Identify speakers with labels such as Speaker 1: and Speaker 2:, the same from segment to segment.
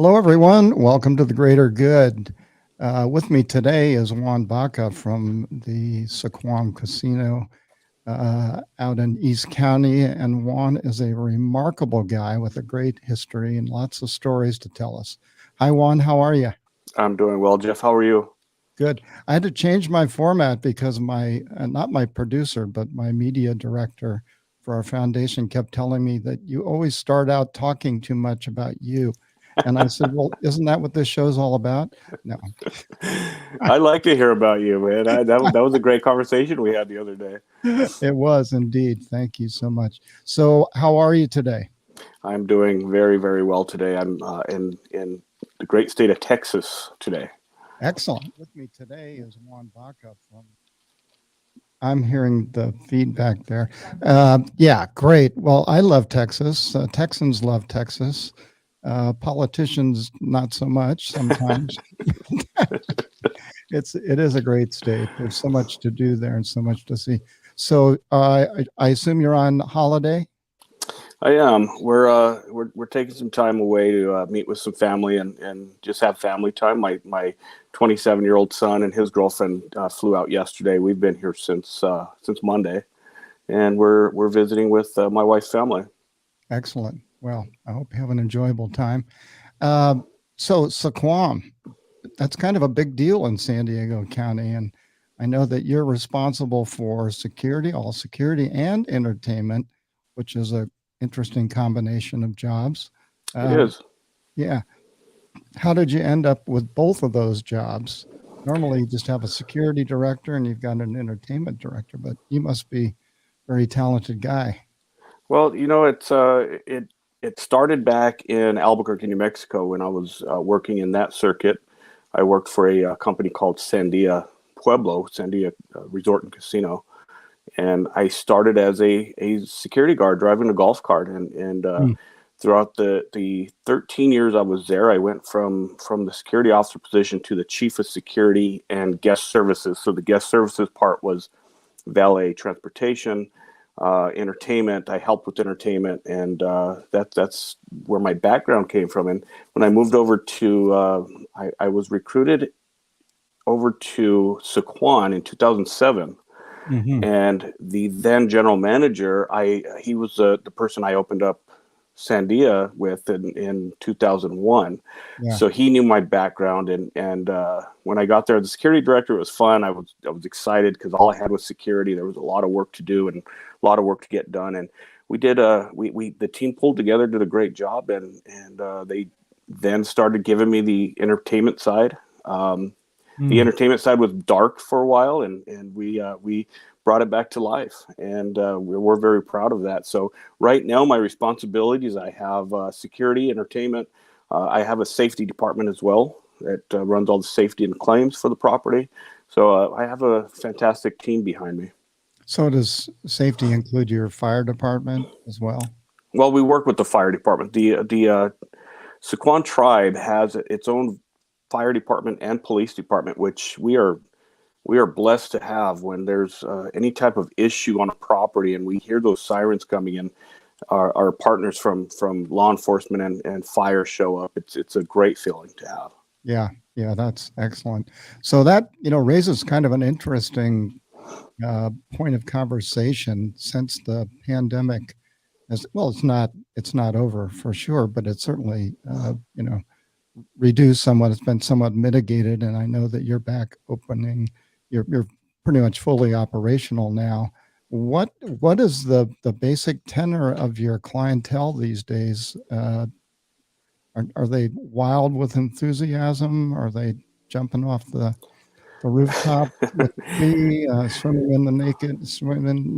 Speaker 1: Hello, everyone. Welcome to the Greater Good. With me today is Juan Baca from the Sycuan Casino out in East County. And Juan is a remarkable guy with a great history and lots of stories to tell us. Hi, Juan. How are you?
Speaker 2: I'm doing well, Jeff. How are you?
Speaker 1: Good. I had to change my format because not my producer, but my media director for our foundation kept telling me that you always start out talking too much about you. And I said, well, isn't that what this show's all about? No.
Speaker 2: I like to hear about you, man. That was a great conversation we had the other day.
Speaker 1: It was indeed. Thank you so much. So, how are you today?
Speaker 2: I'm doing very, very well today. I'm in the great state of Texas today.
Speaker 1: Excellent. With me today is Juan Baca from. I'm hearing the feedback there. Yeah, great. Well, I love Texas. Texans love Texas. Politicians, not so much sometimes. It is a great state. There's so much to do there and so much to see. So I assume you're on holiday.
Speaker 2: I am. We're taking some time away to meet with some family and just have family time. My 27-year-old son and his girlfriend flew out yesterday. We've been here since Monday, and we're visiting with my wife's family.
Speaker 1: Excellent. Well, I hope you have an enjoyable time. So Sycuan, that's kind of a big deal in San Diego County, and I know that you're responsible for security, all security and entertainment, which is a interesting combination of jobs.
Speaker 2: It is.
Speaker 1: Yeah. How did you end up with both of those jobs? Normally, you just have a security director and you've got an entertainment director, but you must be a very talented guy.
Speaker 2: Well, it started back in Albuquerque, New Mexico, when I was working in that circuit. I worked for a company called Sandia Resort and Casino, and I started as a security guard driving a golf cart. And
Speaker 1: Mm.
Speaker 2: throughout the 13 years I was there, I went from the security officer position to the chief of security and guest services. So the guest services part was valet transportation, entertainment. I helped with entertainment, and that's where my background came from. And when I moved over I was recruited over to Sycuan in 2007.
Speaker 1: Hmm.
Speaker 2: And the then general manager, he was the person I opened up Sandia with in 2001.
Speaker 1: Yeah.
Speaker 2: So he knew my background, and when I got there, the security director, it was fun. I was excited because all I had was security. There was a lot of work to do and a lot of work to get done, and we did. We the team pulled together, did a great job, and they then started giving me the entertainment side. The
Speaker 1: Mm.
Speaker 2: entertainment side was dark for a while, and we brought it back to life, and we're very proud of that. So right now, my responsibilities: I have security, entertainment. I have a safety department as well that runs all the safety and claims for the property. So I have a fantastic team behind me.
Speaker 1: So does safety include your fire department as well?
Speaker 2: Well, we work with the fire department. The Sycuan tribe has its own fire department and police department, which we are blessed to have. When there's any type of issue on a property and we hear those sirens coming in, our partners from law enforcement and fire show up. It's a great feeling to have.
Speaker 1: Yeah. Yeah, that's excellent. So that, raises kind of an interesting point of conversation since the pandemic. As well, it's not over for sure, but it's certainly reduced somewhat. It's been somewhat mitigated, and I know that you're back opening. You're pretty much fully operational now. What is the basic tenor of your clientele these days? Are they wild with enthusiasm? Are they jumping off the rooftop with me, swimming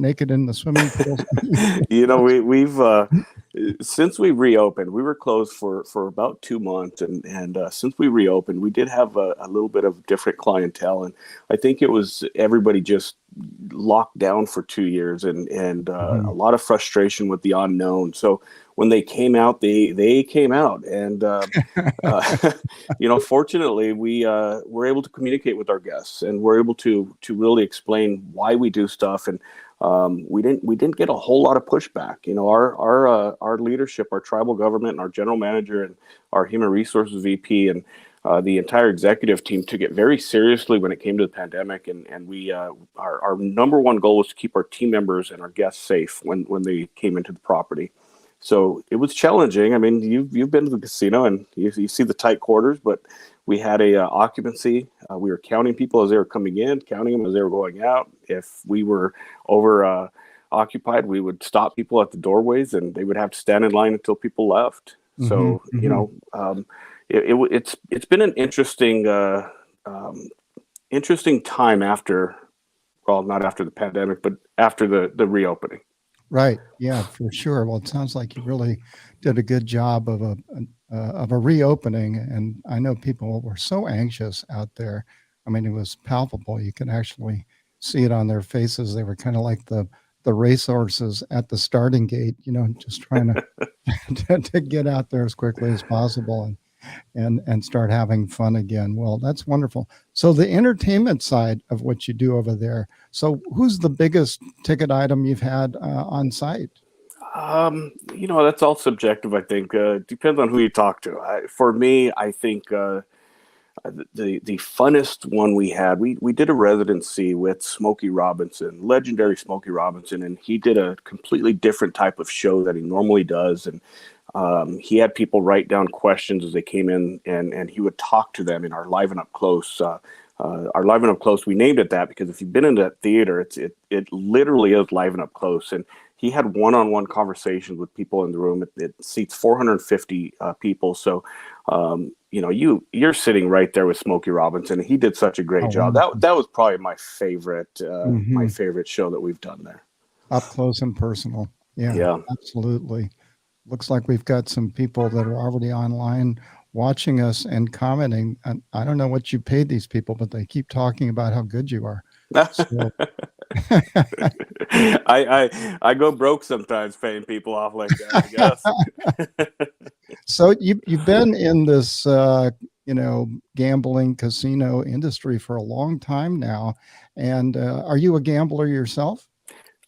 Speaker 1: naked in the swimming pools?
Speaker 2: We've since we reopened, we were closed for about 2 months, and since we reopened, we did have a little bit of different clientele, and I think it was everybody just locked down for 2 years, and a
Speaker 1: Mhm.
Speaker 2: lot of frustration with the unknown. So when they came out, they came out, and fortunately, we were able to communicate with our guests, and we're able to really explain why we do stuff, and we didn't get a whole lot of pushback. Our leadership, our tribal government, and our general manager, and our human resources VP, and the entire executive team took it very seriously when it came to the pandemic, and we our number one goal was to keep our team members and our guests safe when they came into the property. So it was challenging. I mean, you've been to the casino and you see the tight quarters, but we had a occupancy. We were counting people as they were coming in, counting them as they were going out. If we were over occupied, we would stop people at the doorways, and they would have to stand in line until people left. So it's been an interesting interesting time after, well, not after the pandemic, but after the reopening.
Speaker 1: Right. Yeah, for sure. Well, it sounds like you really did a good job of a reopening, and I know people were so anxious out there. I mean, it was palpable. You could actually see it on their faces. They were kind of like the racehorses at the starting gate, just trying to get out there as quickly as possible and start having fun again. Well, that's wonderful. So the entertainment side of what you do over there. So who's the biggest ticket item you've had on site?
Speaker 2: That's all subjective, I think. Depends on who you talk to. For me, I think the funnest one we had, we did a residency with Smokey Robinson, legendary Smokey Robinson, and he did a completely different type of show that he normally does. And he had people write down questions as they came in, and he would talk to them in our Live and Up Close. Our Live and Up Close, we named it that because if you've been in that theater, it literally is Live and Up Close. And he had one-on-one conversations with people in the room. It seats 450 people. So, you're sitting right there with Smokey Robinson, and he did such a great job. That was probably my favorite show that we've done there.
Speaker 1: Up close and personal.
Speaker 2: Yeah.
Speaker 1: Absolutely. Looks like we've got some people that are already online watching us and commenting. And I don't know what you paid these people, but they keep talking about how good you are. So.
Speaker 2: I go broke sometimes paying people off like that, I guess.
Speaker 1: So you've been in this gambling casino industry for a long time now, and are you a gambler yourself?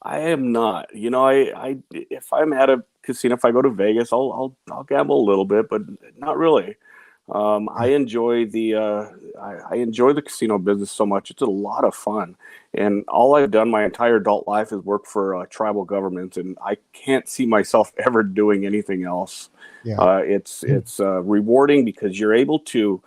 Speaker 2: I am not. I if I'm at a casino, if I go to Vegas, I'll gamble a little bit, but not really. I enjoy the casino business so much. It's a lot of fun, and all I've done my entire adult life is work for tribal governments, and I can't see myself ever doing anything else.
Speaker 1: Yeah.
Speaker 2: It's rewarding because you're able to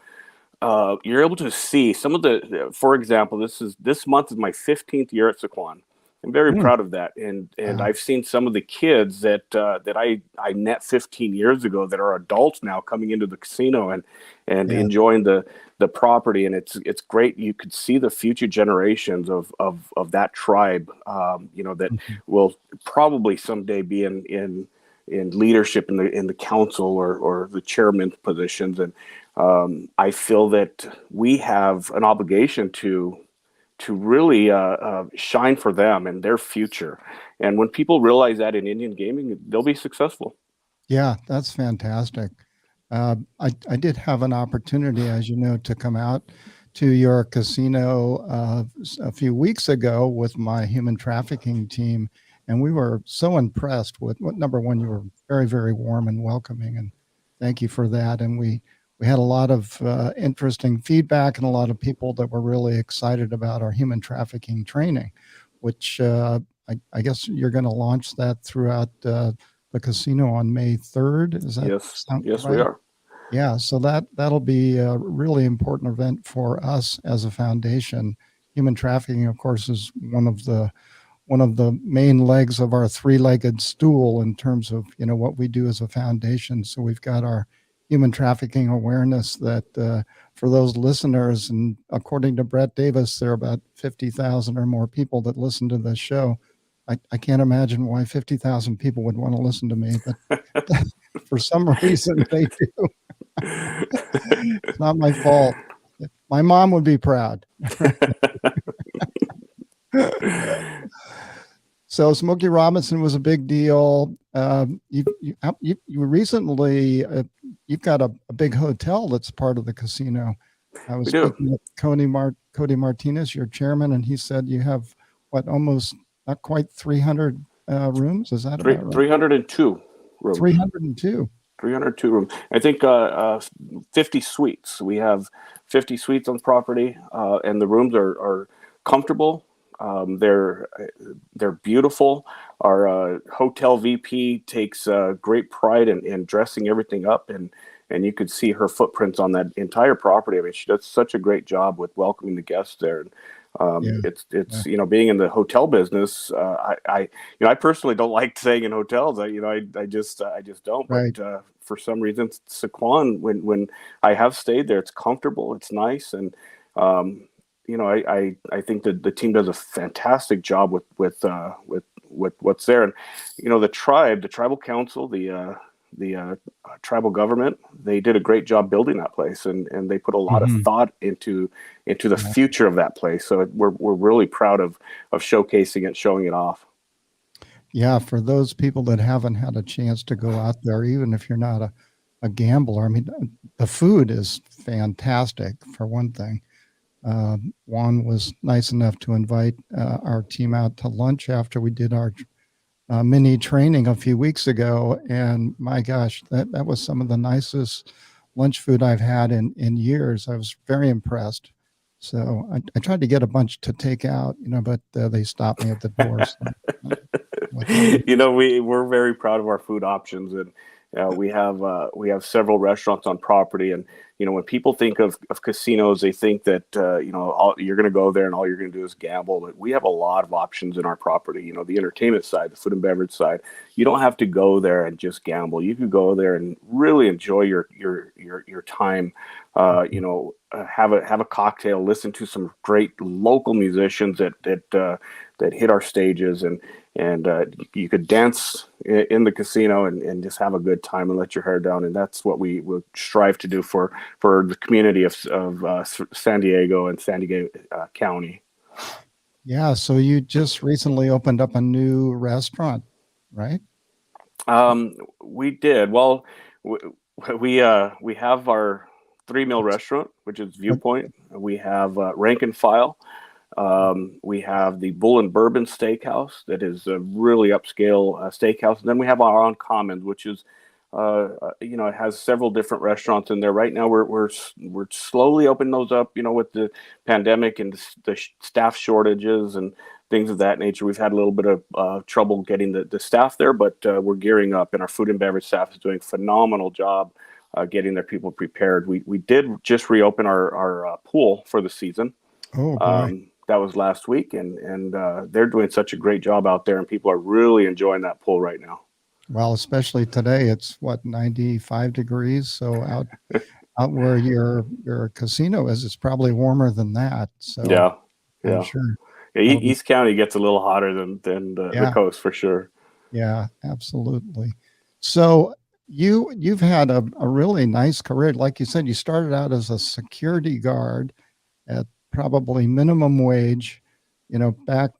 Speaker 2: see some of the. For example, this month is my 15th year at Sycuan. I'm very proud of that, and I've seen some of the kids that I met 15 years ago that are adults now coming into the casino and enjoying the property, and it's great. You could see the future generations of that tribe, that will probably someday be in leadership in the council or the chairman positions, and I feel that we have an obligation to really shine for them and their future. And when people realize that in Indian gaming, they'll be successful.
Speaker 1: Yeah, that's fantastic. I did have an opportunity, as you know, to come out to your casino a few weeks ago with my human trafficking team, and we were so impressed with number one, you were very, very warm and welcoming, and thank you for that. And we had a lot of interesting feedback and a lot of people that were really excited about our human trafficking training, which I guess you're going to launch that throughout the casino on May 3rd. Is that
Speaker 2: yes,
Speaker 1: right?
Speaker 2: We are.
Speaker 1: Yeah, so that'll be a really important event for us as a foundation. Human trafficking, of course, is one of the main legs of our three-legged stool in terms of what we do as a foundation. So we've got our human trafficking awareness that for those listeners, and according to Brett Davis, there are about 50,000 or more people that listen to this show. I can't imagine why 50,000 people would want to listen to me, but for some reason they do. It's not my fault. My mom would be proud. So Smokey Robinson was a big deal. You recently you've got a big hotel that's part of the casino. I was
Speaker 2: We do.
Speaker 1: speaking with Cody Martinez, your chairman, and he said you have what, almost not quite 300 rooms. Is that about right?
Speaker 2: 302 rooms.
Speaker 1: 302.
Speaker 2: 302 rooms. I think 50 suites. We have 50 suites on property, and the rooms are comfortable. They're beautiful. Our hotel VP takes great pride in dressing everything up, and you could see her footprints on that entire property. I mean, she does such a great job with welcoming the guests there. And
Speaker 1: Yeah, yeah,
Speaker 2: it's being in the hotel business. I personally don't like staying in hotels. I just don't. But
Speaker 1: right.
Speaker 2: for some reason, Sycuan, when I have stayed there, it's comfortable, it's nice, and I think that the team does a fantastic job with what's there. And the tribal council, the tribal government, they did a great job building that place, and they put a lot of
Speaker 1: Mhm.
Speaker 2: thought into the
Speaker 1: Yeah.
Speaker 2: future of that place. So we're really proud of showcasing it, showing it off.
Speaker 1: Yeah, for those people that haven't had a chance to go out there, even if you're not a gambler, I mean, the food is fantastic for one thing. Juan was nice enough to invite our team out to lunch after we did our mini training a few weeks ago, and my gosh, that was some of the nicest lunch food I've had in years. I was very impressed. So I tried to get a bunch to take out, but they stopped me at the door. So what can you
Speaker 2: We're very proud of our food options, and we have several restaurants on property. And when people think of casinos, they think that you're going to go there and all you're going to do is gamble. But we have a lot of options in our property. The entertainment side, the food and beverage side. You don't have to go there and just gamble. You could go there and really enjoy your time. Have a cocktail, listen to some great local musicians that hit our stages, and you could dance in the casino and just have a good time and let your hair down. And that's what we will strive to do for the community of San Diego and San Diego County.
Speaker 1: Yeah, so you just recently opened up a new restaurant, right?
Speaker 2: We did well. We have our 3 meal
Speaker 1: It's,
Speaker 2: restaurant, which is
Speaker 1: what,
Speaker 2: Viewpoint. We have Rank and File. We have the Bull and Bourbon Steakhouse, that is a really upscale steakhouse. And then we have our on Commons, which is, it has several different restaurants in there. Right now, we're slowly opening those up. With the pandemic and the staff shortages and things of that nature, we've had a little bit of trouble getting the staff there, but we're gearing up, and our food and beverage staff is doing a phenomenal job getting their people prepared. We did just reopen our pool for the season.
Speaker 1: oh boy.
Speaker 2: That was last week, and they're doing such a great job out there, and people are really enjoying that pool right now.
Speaker 1: Well, especially today, it's what, 95 degrees. So out where your casino is, it's probably warmer than that. So
Speaker 2: Yeah,
Speaker 1: I'm
Speaker 2: yeah.
Speaker 1: sure
Speaker 2: Yeah,
Speaker 1: that'll be,
Speaker 2: East County gets a little hotter than the
Speaker 1: yeah,
Speaker 2: coast for sure.
Speaker 1: yeah, absolutely. So you've had a really nice career. Like you said, you started out as a security guard at probably minimum wage, back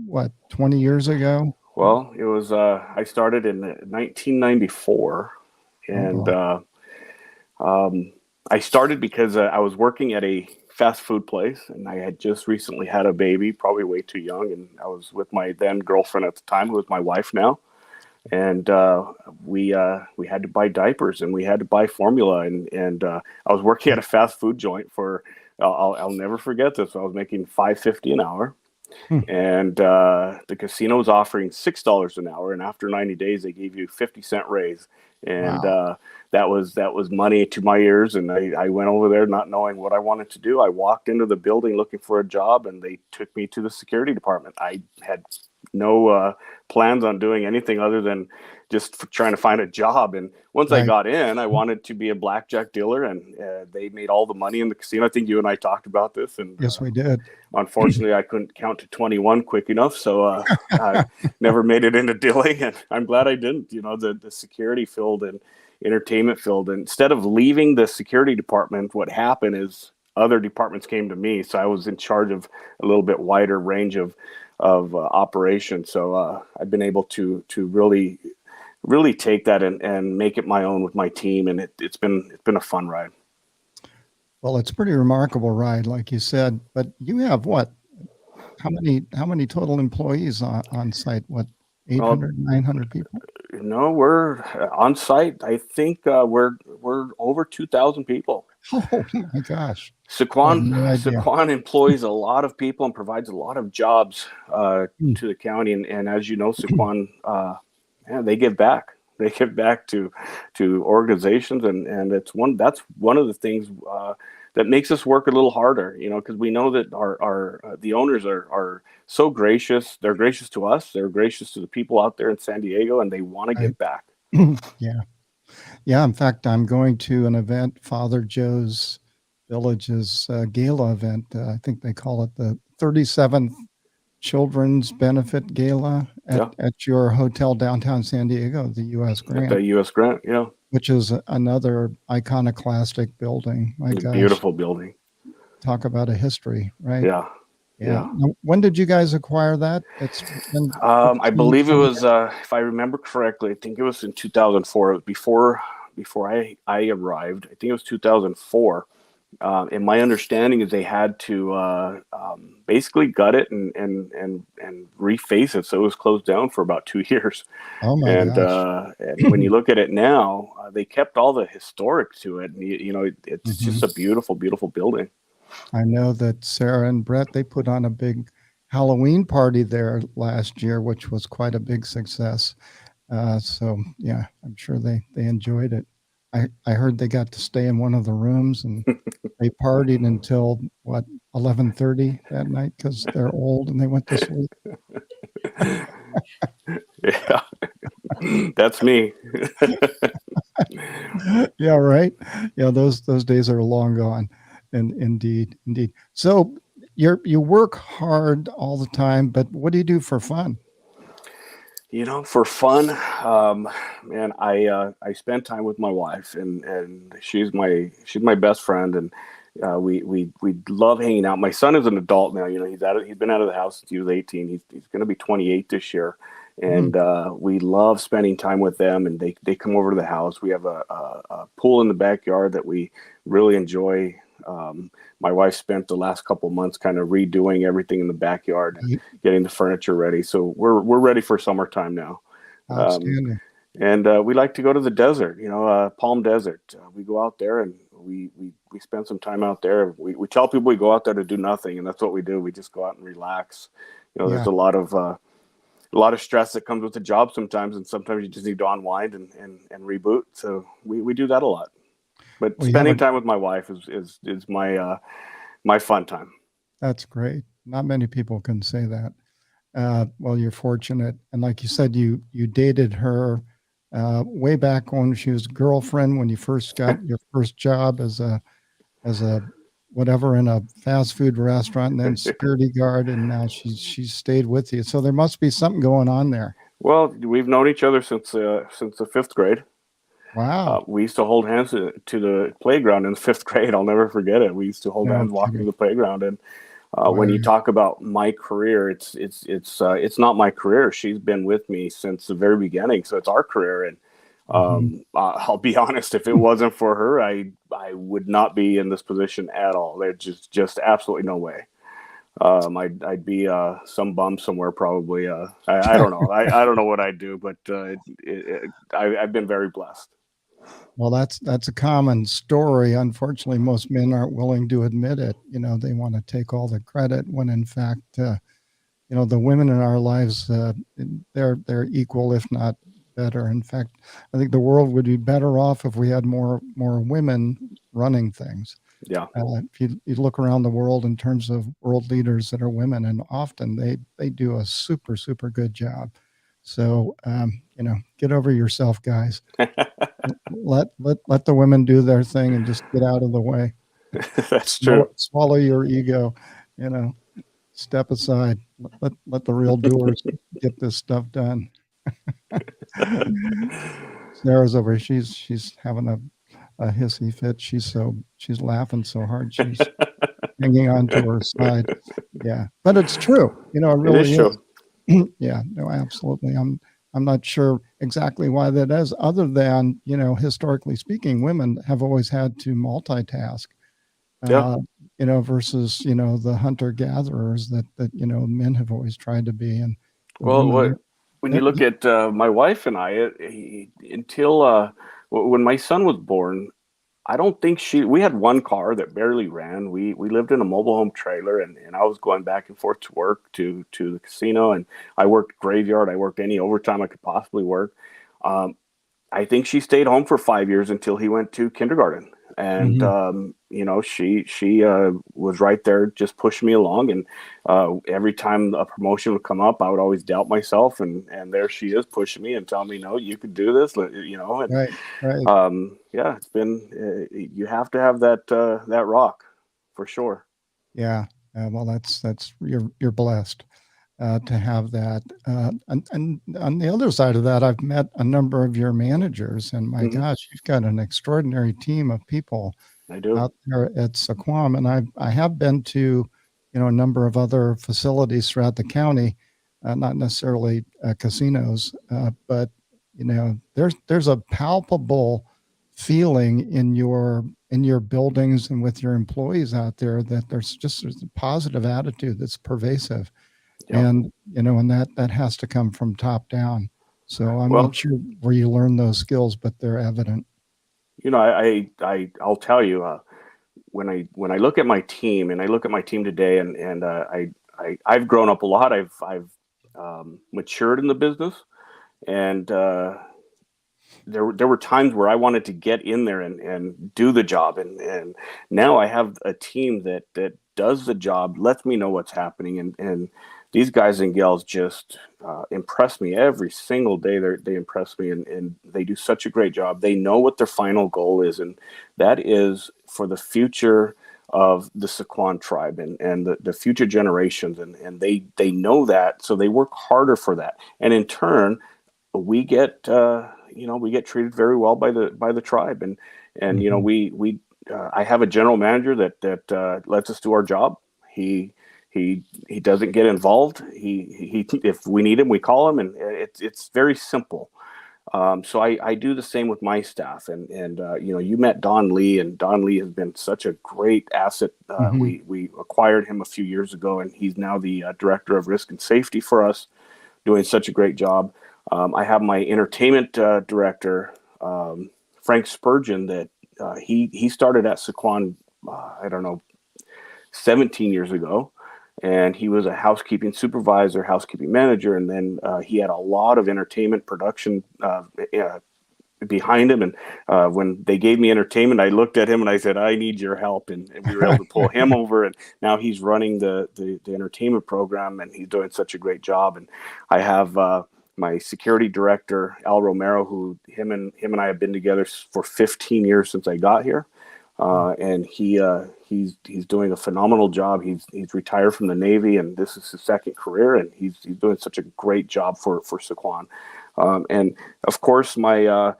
Speaker 1: what, 20 years ago?
Speaker 2: Well, it was I started in 1994,
Speaker 1: Oh
Speaker 2: and
Speaker 1: boy.
Speaker 2: I started because I was working at a fast food place, and I had just recently had a baby, probably way too young, and I was with my then girlfriend at the time, who was my wife now, and we had to buy diapers and we had to buy formula, and I was working at a fast food joint for I'll never forget this. I was making $5.50 an hour,
Speaker 1: Hmm.
Speaker 2: and the casino was offering $6 an hour, and after 90 days they gave you 50-cent raise, and
Speaker 1: Wow.
Speaker 2: that was money to my ears. And I went over there not knowing what I wanted to do. I walked into the building looking for a job, and they took me to the security department. I had no plans on doing anything other than just trying to find a job. And once I
Speaker 1: Right.
Speaker 2: got in, I wanted to be a blackjack dealer, and they made all the money in the casino. I think you and I talked about this, and
Speaker 1: Yes, we did.
Speaker 2: unfortunately, I couldn't count to 21 quick enough, so I never made it into dealing, and I'm glad I didn't. The security field and entertainment field, and instead of leaving the security department, what happened is other departments came to me, so I was in charge of a little bit wider range of operations. So I've been able to really really take that and make it my own with my team, and it's been a fun ride.
Speaker 1: Well, it's a pretty remarkable ride, like you said. But you have what? How many total employees on site? What,
Speaker 2: Well,
Speaker 1: 800, 900 people?
Speaker 2: no, we're on site. I think we're over 2,000 people.
Speaker 1: Oh my gosh. I had
Speaker 2: Sycuan
Speaker 1: no idea.
Speaker 2: Sycuan employs a lot of people and provides a lot of jobs
Speaker 1: Hmm.
Speaker 2: to the county. And as you know, Sycuan, they give back. They give back to organizations, and that's one of the things that makes us work a little harder. Because we know that our the owners are so gracious. They're gracious to us. They're gracious to the people out there in San Diego, and they want to give back.
Speaker 1: Yeah. Yeah. In fact, I'm going to an event, Father Joe's Village's gala event. I think they call it the 37th Children's Benefit Gala
Speaker 2: Yeah,
Speaker 1: at your hotel downtown San Diego, the U.S.
Speaker 2: at the
Speaker 1: Grant,
Speaker 2: U.S. Grant. Yeah,
Speaker 1: which is another iconoclastic building. My
Speaker 2: it's a
Speaker 1: gosh,
Speaker 2: beautiful building.
Speaker 1: talk about a history, right?
Speaker 2: Yeah,
Speaker 1: Yeah.
Speaker 2: yeah.
Speaker 1: Now, when did you guys acquire that? It's been
Speaker 2: I
Speaker 1: 15,
Speaker 2: believe it
Speaker 1: 20
Speaker 2: was, if I remember correctly, I think it was in 2004. It was before I arrived. I think it was 2004. And my understanding is they had to basically gut it and reface it, so it was closed down for about 2 years.
Speaker 1: Oh my
Speaker 2: And
Speaker 1: gosh.
Speaker 2: when you look at it now, they kept all the historic to it. And, it's
Speaker 1: Mhm.
Speaker 2: just a beautiful, beautiful building.
Speaker 1: I know that Sarah and Brett, they put on a big Halloween party there last year, which was quite a big success. So yeah, I'm sure they enjoyed it. I heard they got to stay in one of the rooms and they partied until what, 11:30 that night because they're old and they went to sleep.
Speaker 2: Yeah, that's me.
Speaker 1: Yeah, right. Yeah, those days are long gone. And indeed. So you work hard all the time, but what do you do for fun?
Speaker 2: For fun, man, I spend time with my wife, and she's my best friend, and we love hanging out. My son is an adult now. He's been out of the house since he was 18. He's going to be 28 this year,
Speaker 1: Hmm.
Speaker 2: and we love spending time with them. And they come over to the house. We have a pool in the backyard that we really enjoy. My wife spent the last couple of months kind of redoing everything in the backyard and
Speaker 1: Right.
Speaker 2: getting the furniture ready. So we're ready for summertime now. Um,
Speaker 1: Outstanding.
Speaker 2: and we like to go to the desert, Palm Desert. We go out there and we spend some time out there. We tell people we go out there to do nothing, and that's what we do. We just go out and relax. There's
Speaker 1: Yeah.
Speaker 2: a lot of stress that comes with the job sometimes, and sometimes you just need to unwind and reboot. So we do that a lot. But
Speaker 1: Well, you have
Speaker 2: spending time with my wife is my fun time.
Speaker 1: that's great. Not many people can say that. Well, you're fortunate. And like you said, you dated her way back when she was a girlfriend when you first got your first job as a whatever in a fast food restaurant, and then security guard, and now she's stayed with you. So there must be something going on there.
Speaker 2: Well, we've known each other since the fifth grade.
Speaker 1: Wow.
Speaker 2: We used to hold hands to the playground in the fifth grade. I'll never forget it. We used to hold
Speaker 1: No
Speaker 2: hands walking to
Speaker 1: kidding.
Speaker 2: the playground. And when you
Speaker 1: Wow.
Speaker 2: talk about my career, it's not my career. She's been with me since the very beginning, so it's our career. And
Speaker 1: Mhm.
Speaker 2: I'll be honest, if it wasn't for her, I would not be in this position at all. There's just absolutely no way. I'd be some bum somewhere probably. I don't know. I don't know what I'd do, but I've been very blessed.
Speaker 1: Well, that's a common story. Unfortunately, most men aren't willing to admit it. They want to take all the credit when in fact, the women in our lives, they're equal, if not better. In fact, I think the world would be better off if we had more women running things.
Speaker 2: Yeah.
Speaker 1: If you look around the world in terms of world leaders that are women, and often they do a super good job. So get over yourself, guys. Let the women do their thing and just get out of the way.
Speaker 2: That's true.
Speaker 1: Swallow your ego, you know, step aside. Let the real doers get this stuff done. Sarah's over. She's having a hissy fit. She's laughing so hard she's hanging on to her side. Yeah, but it's true. It
Speaker 2: It is
Speaker 1: really is.
Speaker 2: true.
Speaker 1: Yeah, no, absolutely. I'm I'm not sure exactly why that is, other than, historically speaking, women have always had to multitask,
Speaker 2: Yeah.
Speaker 1: uh, versus, the hunter gatherers that, men have always tried to be. And the
Speaker 2: Well,
Speaker 1: women,
Speaker 2: when you
Speaker 1: they're,
Speaker 2: look at my wife and I, until when my son was born, I don't think we had one car that barely ran. We lived in a mobile home trailer, and I was going back and forth to work, to the casino, and I worked graveyard. I worked any overtime I could possibly work. Um, I think she stayed home for 5 years until he went to kindergarten. And
Speaker 1: Mhm.
Speaker 2: she was right there, just pushing me along. And every time a promotion would come up, I would always doubt myself. And there she is, pushing me and telling me, "No, you could do this." And
Speaker 1: Right, right.
Speaker 2: yeah, it's been. You have to have that rock, for sure.
Speaker 1: Yeah. Well, that's you're blessed to have that. And on the other side of that, I've met a number of your managers, and my
Speaker 2: Hmm.
Speaker 1: gosh, you've got an extraordinary team of people
Speaker 2: I do.
Speaker 1: out there at Sycuan. And I have been to, a number of other facilities throughout the county, not necessarily casinos, but there's a palpable feeling in your buildings and with your employees out there that there's a positive attitude that's pervasive.
Speaker 2: Yeah.
Speaker 1: And that has to come from top down. So I'm not
Speaker 2: Well,
Speaker 1: sure where you learn those skills, but they're evident.
Speaker 2: I'll tell you. When I look at my team, and I look at my team today, I've grown up a lot. I've matured in the business, and there were times where I wanted to get in there and do the job, and now I have a team that does the job, lets me know what's happening, and these guys and gals just impress me every single day. They impress me, and they do such a great job. They know what their final goal is, and that is for the future of the Sycuan tribe and the future generations, and they know that, so they work harder for that, and in turn we get we get treated very well by the tribe, and
Speaker 1: Mhm.
Speaker 2: we I have a general manager that lets us do our job. He he he doesn't get involved. He if we need him, we call him, and it's very simple. So I do the same with my staff, and you met Don Lee, and Don Lee has been such a great asset.
Speaker 1: Mhm.
Speaker 2: We acquired him a few years ago, and he's now the director of risk and safety for us, doing such a great job. I have my entertainment director, Frank Spurgeon, that he started at Sycuan, I don't know, 17 years ago. And he was a housekeeping supervisor, housekeeping manager, and then he had a lot of entertainment production behind him. And when they gave me entertainment, I looked at him and I said, "I need your help." And we were able to pull him over. And now he's running the entertainment program, and he's doing such a great job. And I have my security director, Al Romero, who him and I have been together for 15 years since I got here. And he's doing a phenomenal job. He's retired from the Navy, and this is his second career, and he's doing such a great job for Sycuan. And of course, my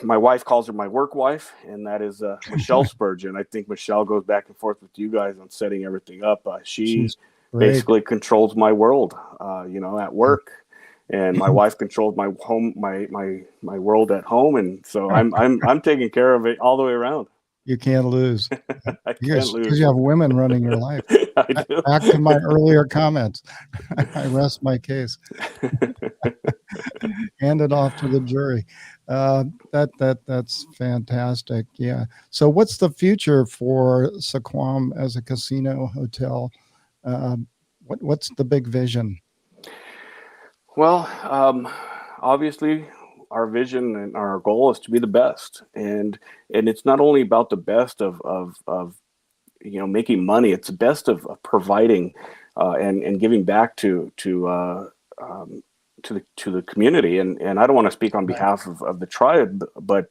Speaker 2: wife calls her my work wife, and that is Michelle Spurgeon. I think Michelle goes back and forth with you guys on setting everything up. She
Speaker 1: She's great.
Speaker 2: basically controls my world, at
Speaker 1: Yeah.
Speaker 2: work, and my wife controls my home, my world at home, and so I'm taking care of it all the way around.
Speaker 1: You can't lose.
Speaker 2: I can't
Speaker 1: Because
Speaker 2: lose.
Speaker 1: you have women running your life.
Speaker 2: I do.
Speaker 1: Back to my earlier comments. I rest my case. Hand it off to the jury. That's fantastic. Yeah. So what's the future for Sycuan as a casino hotel? What's the big vision?
Speaker 2: Well, obviously, our vision and our goal is to be the best, and it's not only about the best of making money. It's the best of providing and giving back to the community. And I don't want to speak on
Speaker 1: Right.
Speaker 2: behalf of the tribe, but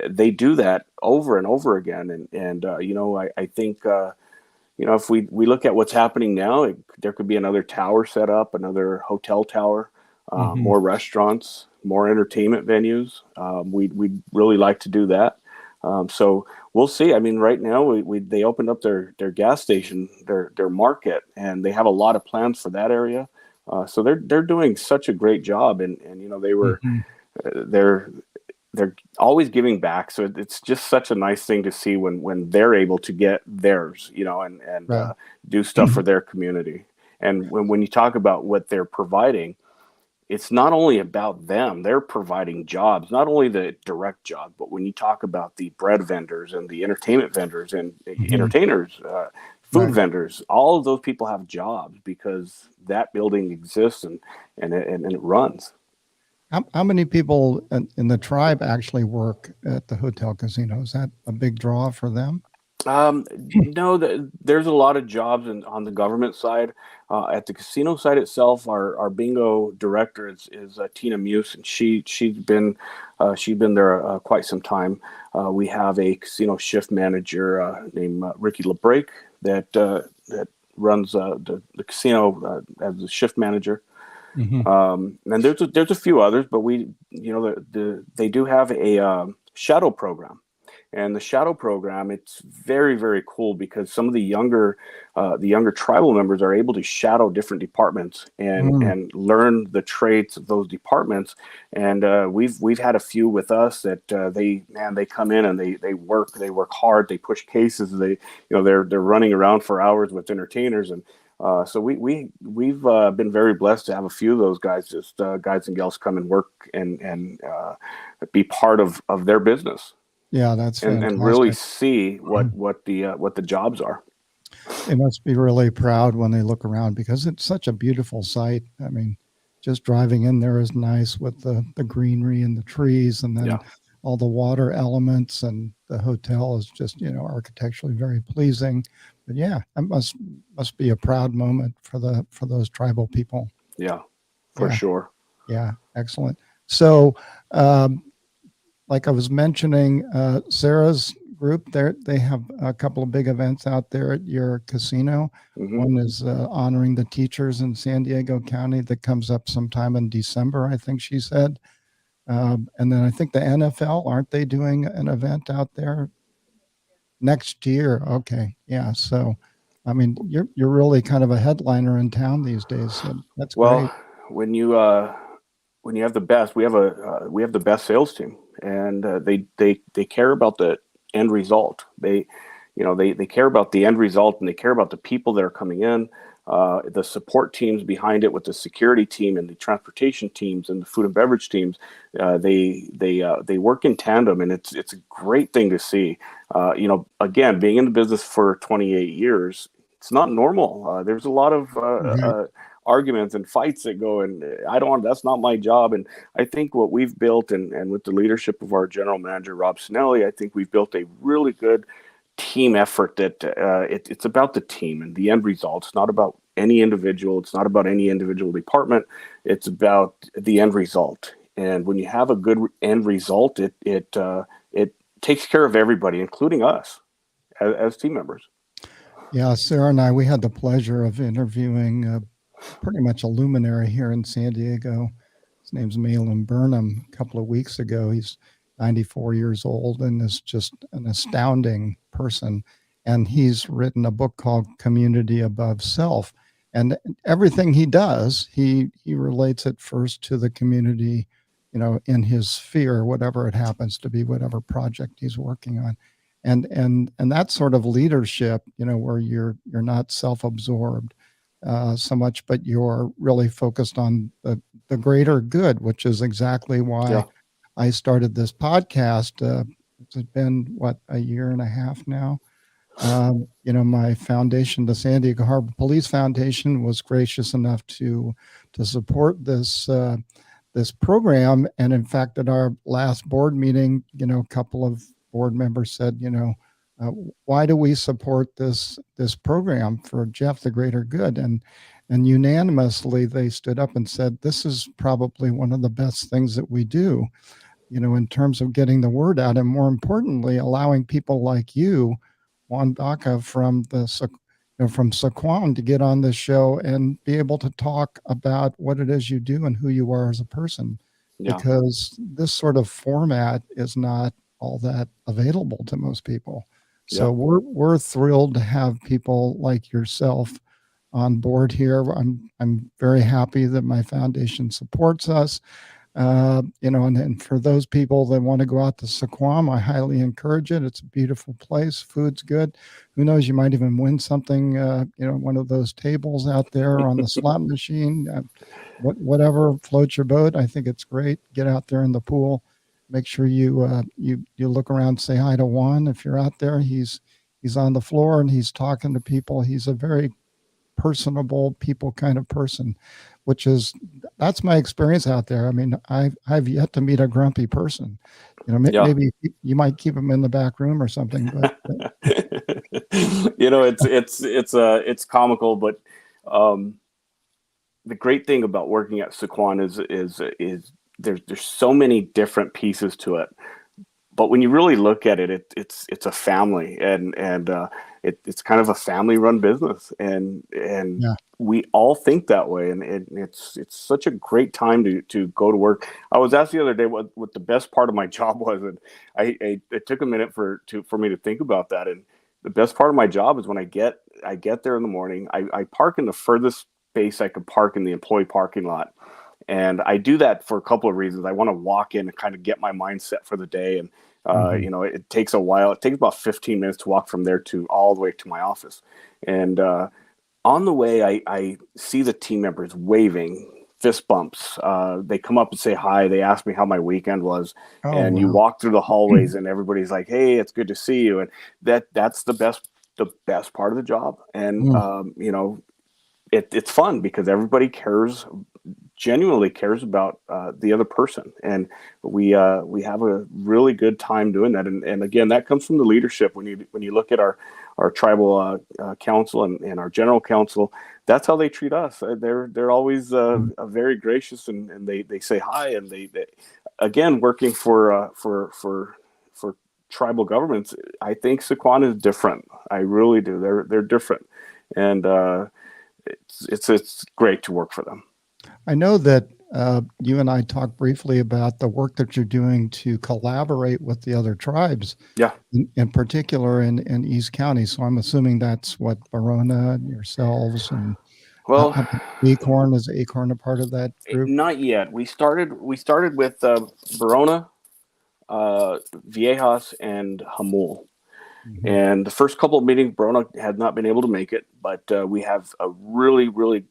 Speaker 2: they do that over and over again. And I think if we look at what's happening now, there could be another tower set up, another hotel tower,
Speaker 1: Mhm.
Speaker 2: more restaurants, more entertainment venues. We'd really like to do that. So we'll see. I mean, right now they opened up their gas station, their market, and they have a lot of plans for that area. So they're doing such a great job, and you know
Speaker 1: Mhm.
Speaker 2: they're they're always giving back. So it's just such a nice thing to see when they're able to get theirs, you know, and
Speaker 1: Right.
Speaker 2: do stuff for their community. And when you talk about what they're providing, it's not only about them. They're providing jobs, not only the direct job, but when you talk about the bread vendors and the entertainment vendors and
Speaker 1: Mhm.
Speaker 2: entertainers, food
Speaker 1: Right.
Speaker 2: vendors, all of those people have jobs because that building exists and it runs.
Speaker 1: How many people in the tribe actually work at the hotel casino? Is that a big draw for them?
Speaker 2: Um, no, there's a lot of jobs on the government side. At the casino side itself, our bingo director is Tina Muse, and she's been there quite some time. We have a casino shift manager named Ricky LeBrake that runs the casino as the shift manager.
Speaker 1: Mhm.
Speaker 2: And there's a few others, but we you know they do have a shadow program, and the shadow program, it's very, very cool because some of the younger tribal members are able to shadow different departments
Speaker 1: Mm.
Speaker 2: and learn the traits of those departments. And we've had a few with us that they come in and they work hard, they push cases, they're running around for hours with entertainers. And so we've been very blessed to have a few of those guys, just guys and gals, come and work and be part of their business
Speaker 1: Yeah, that's
Speaker 2: and really
Speaker 1: fantastic.
Speaker 2: see what the jobs are.
Speaker 1: They must be really proud when they look around because it's such a beautiful sight. I mean, just driving in there is nice with the greenery and the trees and then
Speaker 2: Yeah,
Speaker 1: all the water elements, and the hotel is just, architecturally very pleasing. But yeah, that must be a proud moment for those tribal people.
Speaker 2: yeah, for
Speaker 1: Yeah,
Speaker 2: sure.
Speaker 1: yeah, excellent. So, um, like I was mentioning, Sarah's group, they have a couple of big events out there at your casino.
Speaker 2: Hmm.
Speaker 1: One is honoring the teachers in San Diego County that comes up sometime in December, I think she said. And then I think the NFL, aren't they doing an event out there next year? Okay, yeah. So, I mean, you're really kind of a headliner in town these days. So that's
Speaker 2: Well,
Speaker 1: great.
Speaker 2: when you uh, when you have the best, we have the best sales team, and they care about the end result. They care about the end result, and they care about the people that are coming in. The support teams behind it, with the security team and the transportation teams and the food and beverage teams, they work in tandem, and it's a great thing to see. Again, being in the business for 28 years, it's not normal. There's a lot of
Speaker 1: Right.
Speaker 2: arguments and fights that go, and I don't want, that's not my job. And I think what we've built, and with the leadership of our general manager Rob Sinelli, I think we've built a really good team effort that it's about the team and the end result. It's not about any individual, it's not about any individual department, it's about the end result. And when you have a good end result, it takes care of everybody, including us as team members.
Speaker 1: Yeah, Sarah and I, we had the pleasure of interviewing pretty much a luminary here in San Diego. His name's Malin Burnham. A couple of weeks ago, he's 94 years old and is just an astounding person. And he's written a book called Community Above Self. And everything he does, he relates it first to the community, in his sphere, whatever it happens to be, whatever project he's working on. And that sort of leadership, where you're not self-absorbed so much, but you're really focused on the greater good, which is exactly why
Speaker 2: Yeah.
Speaker 1: I started this podcast. It's been what, a year and a half now. My foundation, the San Diego Harbor Police Foundation, was gracious enough to support this program. And in fact, at our last board meeting, a couple of board members said, uh, why do we support this program for Jeff, the greater good? And unanimously they stood up and said, this is probably one of the best things that we do, in terms of getting the word out, and more importantly, allowing people like you, Juan Baca from Sycuan, to get on this show and be able to talk about what it is you do and who you are as a person,
Speaker 2: Yeah.
Speaker 1: because this sort of format is not all that available to most people.
Speaker 2: Yeah.
Speaker 1: So we're thrilled to have people like yourself on board here. I'm very happy that my foundation supports us. And for those people that want to go out to Sycuan, I highly encourage it. It's a beautiful place. Food's good. Who knows? You might even win something. One of those tables out there on the slot machine. Whatever floats your boat. I think it's great. Get out there in the pool. Make sure you look around. Say hi to Juan if you're out there. He's on the floor and he's talking to people. He's a very personable people kind of person, that's my experience out there. I mean, I've yet to meet a grumpy person. Maybe you might keep them in the back room or something, but
Speaker 2: it's comical, but the great thing about working at Sycuan is there's so many different pieces to it. But when you really look at it, it's a family, and it's kind of a family-run business, and we all think that way, and it's such a great time to go to work. I was asked the other day what the best part of my job was, and it took a minute for me to think about that. And the best part of my job is when I get there in the morning. I park in the furthest space I could park in the employee parking lot. And I do that for a couple of reasons. I want to walk in and kind of get my mind set for the day. And, it takes a while. It takes about 15 minutes to walk from there to all the way to my office. And on the way, I see the team members waving, fist bumps. They come up and say hi. They ask me how my weekend was. And you walk through the hallways and everybody's like, hey, it's good to see you. And that's the best part of the job. And, it's fun because everybody genuinely cares about the other person, and we have a really good time doing that. And again, that comes from the leadership. When you look at our tribal council and our general council, that's how they treat us. They're always very gracious, and they say hi, and they again, working for tribal governments, I think Sycuan is different. I really do. They're different, and it's great to work for them.
Speaker 1: I know that you and I talked briefly about the work that you're doing to collaborate with the other tribes.
Speaker 2: Yeah.
Speaker 1: In particular in East County. So I'm assuming that's what Verona, yourselves, and Acorn. Is Acorn a part of that group?
Speaker 2: Not yet. We started with Verona, Viejas, and Hamul. Mm-hmm. And the first couple of meetings, Verona had not been able to make it, but we have a really, really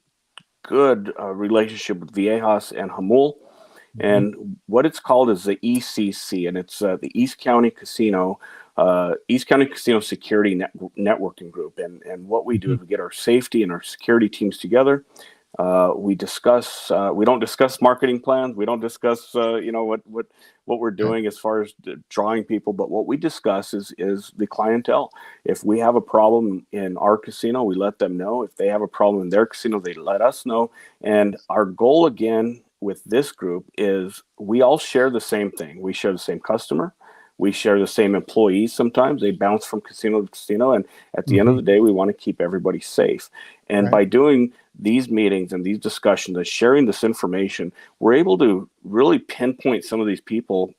Speaker 2: good relationship with Viejas and Hamul. Mm-hmm. And what it's called is the ECC, and it's the East County Casino Security Networking Group. And what we do is we get our safety and our security teams together. We discuss. We don't discuss marketing plans. We don't discuss what we're doing as far as drawing people. But what we discuss is the clientele. If we have a problem in our casino, we let them know. If they have a problem in their casino, they let us know. And our goal again with this group is we all share the same thing. We share the same customer. We share the same employees. Sometimes they bounce from casino to casino. And at the end of the day, we want to keep everybody safe. And by doing these meetings and these discussions and sharing this information, we're able to really pinpoint some of these people,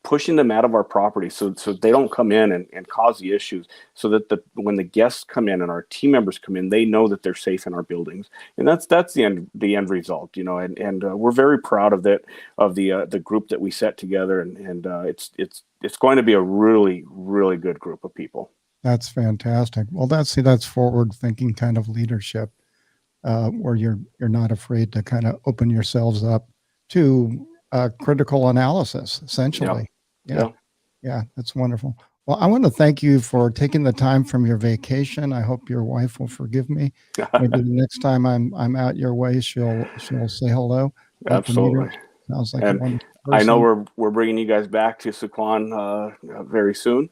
Speaker 2: pushing them out of our property so they don't come in and cause the issues, so that when the guests come in and our team members come in, they know that they're safe in our buildings. And that's the end result, and we're very proud of the group that we set together, and it's going to be a really, really good group of people.
Speaker 1: That's fantastic. Well, that's forward thinking kind of leadership, where you're not afraid to kind of open yourselves up to critical analysis, essentially. Yeah, that's wonderful. Well, I want to thank you for taking the time from your vacation. I hope your wife will forgive me. Maybe the next time I'm out your way, she'll say hello.
Speaker 2: Absolutely.
Speaker 1: Sounds like
Speaker 2: and
Speaker 1: a wonderful person.
Speaker 2: I know we're bringing you guys back to Sycuan very soon,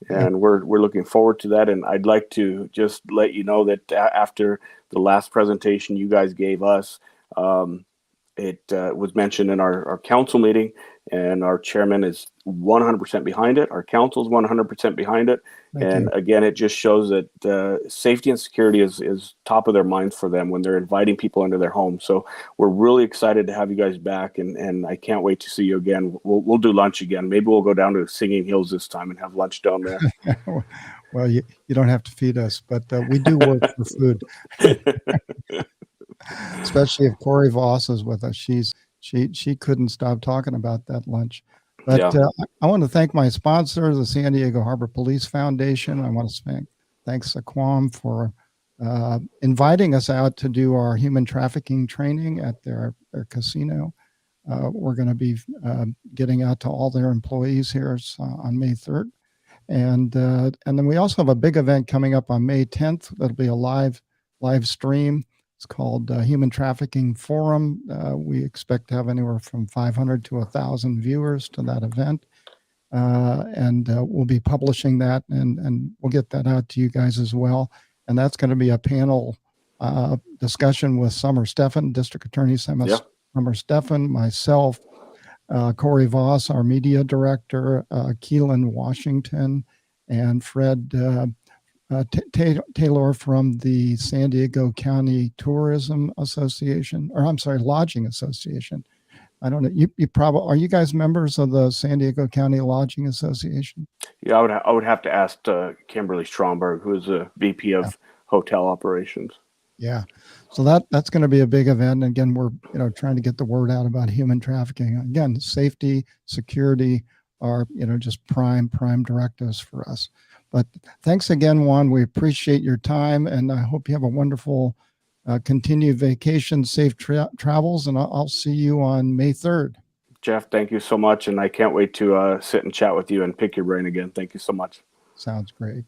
Speaker 2: and we're looking forward to that. And I'd like to just let you know that after the last presentation you guys gave us, it was mentioned in our council meeting, and our chairman is 100% behind it. Our council is 100% behind it. Thank you. Again, it just shows that safety and security is top of their minds for them when they're inviting people into their home. So we're really excited to have you guys back, and I can't wait to see you again. We'll do lunch again. Maybe we'll go down to Singing Hills this time and have lunch down there.
Speaker 1: Well, you don't have to feed us, but we do work for food. especially if Corey Voss is with us. She couldn't stop talking about that lunch. But
Speaker 2: Yeah.
Speaker 1: I want to thank my sponsor, the San Diego Harbor Police Foundation. I want to thank Sycuan for inviting us out to do our human trafficking training at their casino. We're going to be getting out to all their employees here on May 3rd. And then we also have a big event coming up on May 10th. That'll be a live stream. It's called Human Trafficking Forum. We expect to have anywhere from 500 to 1,000 viewers to that event. And we'll be publishing that, and we'll get that out to you guys as well. And that's going to be a panel discussion with Summer Steffen, District Attorney Summer Steffen, myself, Corey Voss, our media director, Keelan Washington, and Fred Taylor from the San Diego County Tourism Association, or I'm sorry, Lodging Association. I don't know. You probably, are you guys members of the San Diego County Lodging Association?
Speaker 2: Yeah, I would have to ask Kimberly Stromberg, who is the VP of Hotel Operations.
Speaker 1: Yeah. So that's going to be a big event. And again, we're trying to get the word out about human trafficking. Again, safety, security are just prime directives for us. But thanks again, Juan. We appreciate your time, and I hope you have a wonderful continued vacation, safe travels, and I'll see you on May 3rd.
Speaker 2: Jeff, thank you so much, and I can't wait to sit and chat with you and pick your brain again. Thank you so much.
Speaker 1: Sounds great.